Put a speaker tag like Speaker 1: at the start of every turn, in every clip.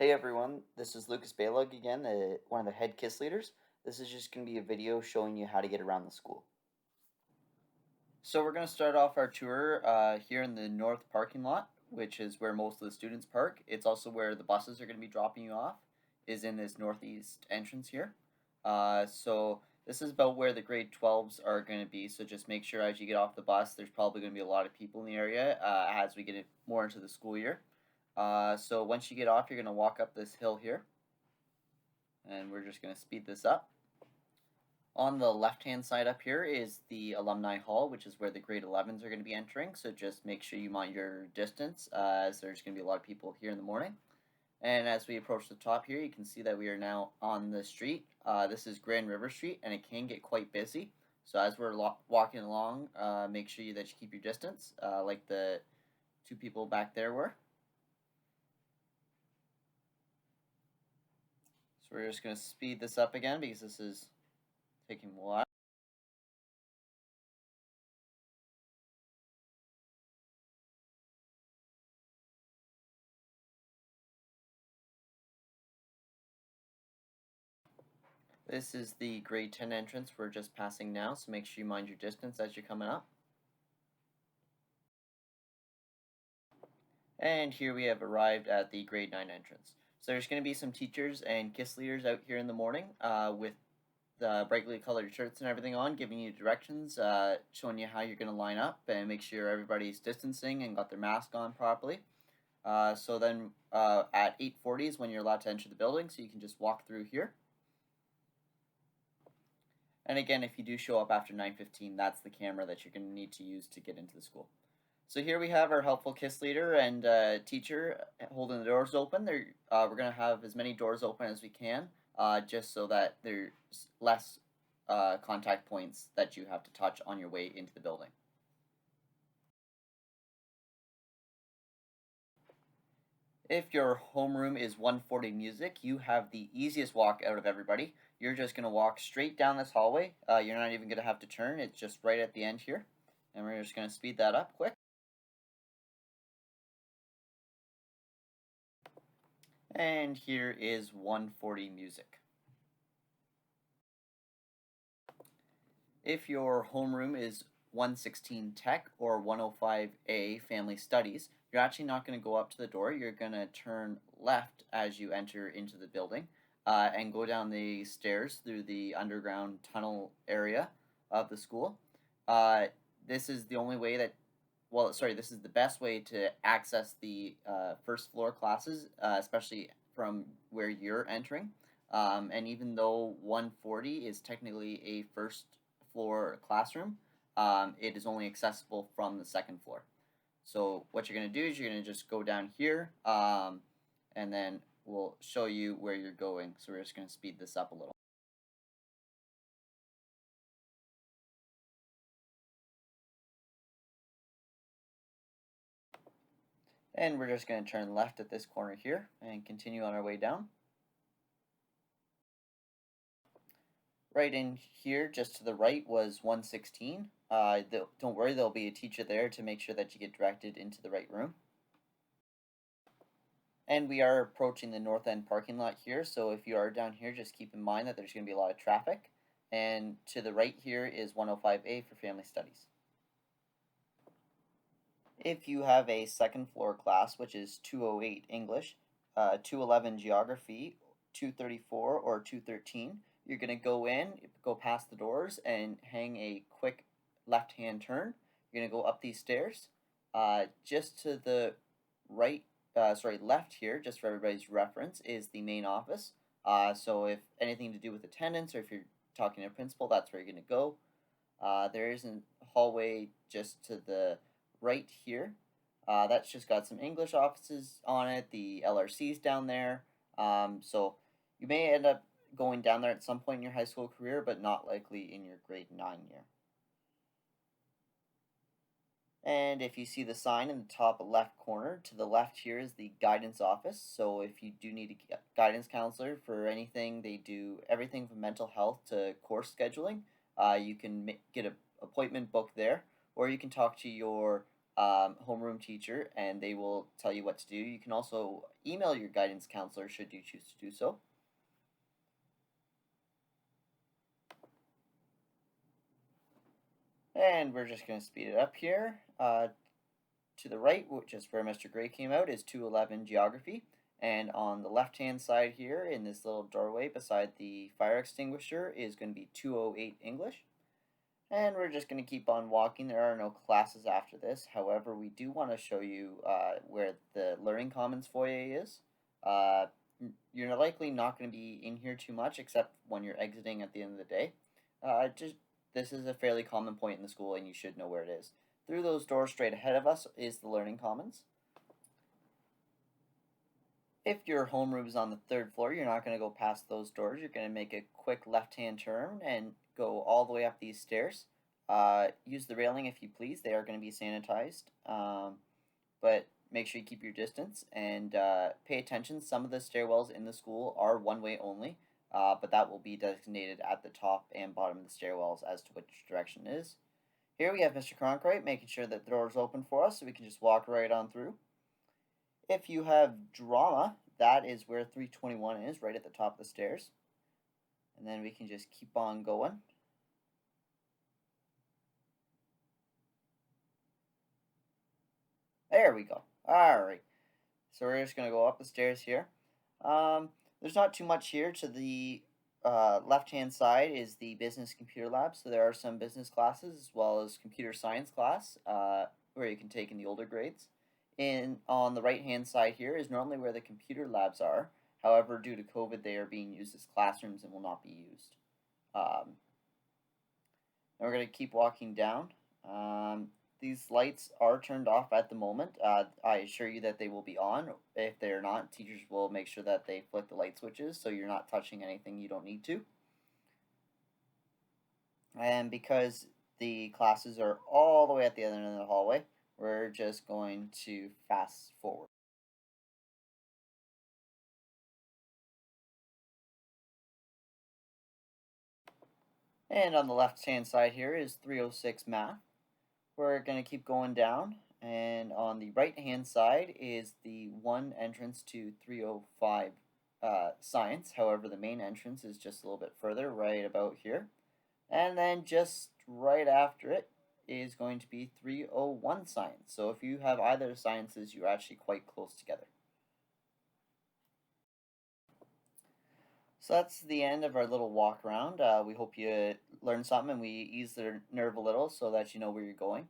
Speaker 1: Hey everyone, this is Lucas Balog again, one of the head KISS leaders. This is just going to be a video showing you how to get around the school. So we're going to start off our tour here in the north parking lot, which is where most of the students park. It's also where the buses are going to be dropping you off, is in this northeast entrance here. So this is about where the grade 12s are going to be, so just make sure as you get off the bus, there's probably going to be a lot of people in the area as we get more into the school year. So once you get off, you're going to walk up this hill here, and we're just going to speed this up. On the left-hand side up here is the Alumni Hall, which is where the grade 11s are going to be entering, so just make sure you mind your distance, as there's going to be a lot of people here in the morning. And as we approach the top here, you can see that we are now on the street. This is Grand River Street, and it can get quite busy. So as we're walking along, make sure that you keep your distance, like the two people back there were. So we're just going to speed this up again because this is taking a while. This is the grade 10 entrance we're just passing now, so make sure you mind your distance as you're coming up. And here we have arrived at the grade 9 entrance. So there's going to be some teachers and KISS leaders out here in the morning with the brightly colored shirts and everything on, giving you directions, showing you how you're going to line up and make sure everybody's distancing and got their mask on properly. So then at 8:40 is when you're allowed to enter the building, so you can just walk through here. And again, if you do show up after 9:15, that's the camera that you're going to need to use to get into the school. So here we have our helpful KISS leader and teacher holding the doors open. We're going to have as many doors open as we can, just so that there's less contact points that you have to touch on your way into the building. If your homeroom is 140 music, you have the easiest walk out of everybody. You're just going to walk straight down this hallway. You're not even going to have to turn. It's just right at the end here. And we're just going to speed that up quick. And here is 140 music. If your homeroom is 116 Tech or 105A Family Studies, you're actually not going to go up to the door. You're going to turn left as you enter into the building and go down the stairs through the underground tunnel area of the school. This is the only way that, this is the best way to access the first floor classes, especially from where you're entering. And even though 140 is technically a first floor classroom, it is only accessible from the second floor. So what you're going to do is you're going to just go down here, and then we'll show you where you're going. So we're just going to speed this up a little. And we're just going to turn left at this corner here and continue on our way down. Right in here, just to the right, was 116. Don't worry, there'll be a teacher there to make sure that you get directed into the right room. And we are approaching the north end parking lot here, so if you are down here, just keep in mind that there's going to be a lot of traffic. And to the right here is 105A for Family Studies. If you have a second floor class, which is 208 English, 211 Geography, 234, or 213, you're going to go in, go past the doors, and hang a quick left-hand turn. You're going to go up these stairs. Just to the left here, just for everybody's reference, is the main office. So if anything to do with attendance, or if you're talking to a principal, that's where you're going to go. There is a hallway just to the right here. That's just got some English offices on it. The LRC's down there. So you may end up going down there at some point in your high school career, but not likely in your grade 9 year. And if you see the sign in the top left corner, to the left here is the guidance office. So if you do need a guidance counselor for anything, they do everything from mental health to course scheduling. You can get an appointment booked there, or you can talk to your homeroom teacher, and they will tell you what to do. You can also email your guidance counselor should you choose to do so. And we're just going to speed it up here. To the right, which is where Mr. Gray came out, is 211 Geography. And on the left-hand side here, in this little doorway beside the fire extinguisher, is going to be 208 English. And we're just going to keep on walking. There are no classes after this. However, we do want to show you where the Learning Commons foyer is. You're likely not going to be in here too much, except when you're exiting at the end of the day. This is a fairly common point in the school, and you should know where it is. Through those doors straight ahead of us is the Learning Commons. If your homeroom is on the third floor, you're not going to go past those doors. You're going to make a quick left-hand turn and go all the way up these stairs. Use the railing if you please. They are going to be sanitized. But make sure you keep your distance and pay attention. Some of the stairwells in the school are one-way only, but that will be designated at the top and bottom of the stairwells as to which direction it is. Here we have Mr. Cronkite making sure that the door is open for us so we can just walk right on through. If you have drama, that is where 321 is, right at the top of the stairs. And then we can just keep on going. There we go. Alright. So we're just going to go up the stairs here. There's not too much here. To the left-hand side is the business computer lab. So there are some business classes as well as computer science class where you can take in the older grades. On the right-hand side here is normally where the computer labs are. However, due to COVID, they are being used as classrooms and will not be used. And we're going to keep walking down. These lights are turned off at the moment. I assure you that they will be on. If they're not, teachers will make sure that they flick the light switches so you're not touching anything you don't need to. And because the classes are all the way at the other end of the hallway, we're just going to fast forward. And on the left-hand side here is 306 Math. We're going to keep going down, and on the right-hand side is the one entrance to 305 Science. However, the main entrance is just a little bit further, right about here. And then just right after it is going to be 301 Science. So if you have either sciences, you're actually quite close together. So that's the end of our little walk around. We hope you learned something and we ease the nerve a little so that you know where you're going.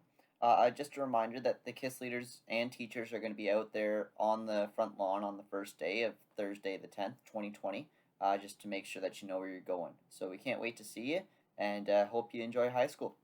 Speaker 1: Just a reminder that the KISS leaders and teachers are going to be out there on the front lawn on the first day of Thursday the 10th, 2020, just to make sure that you know where you're going. So we can't wait to see you and hope you enjoy high school.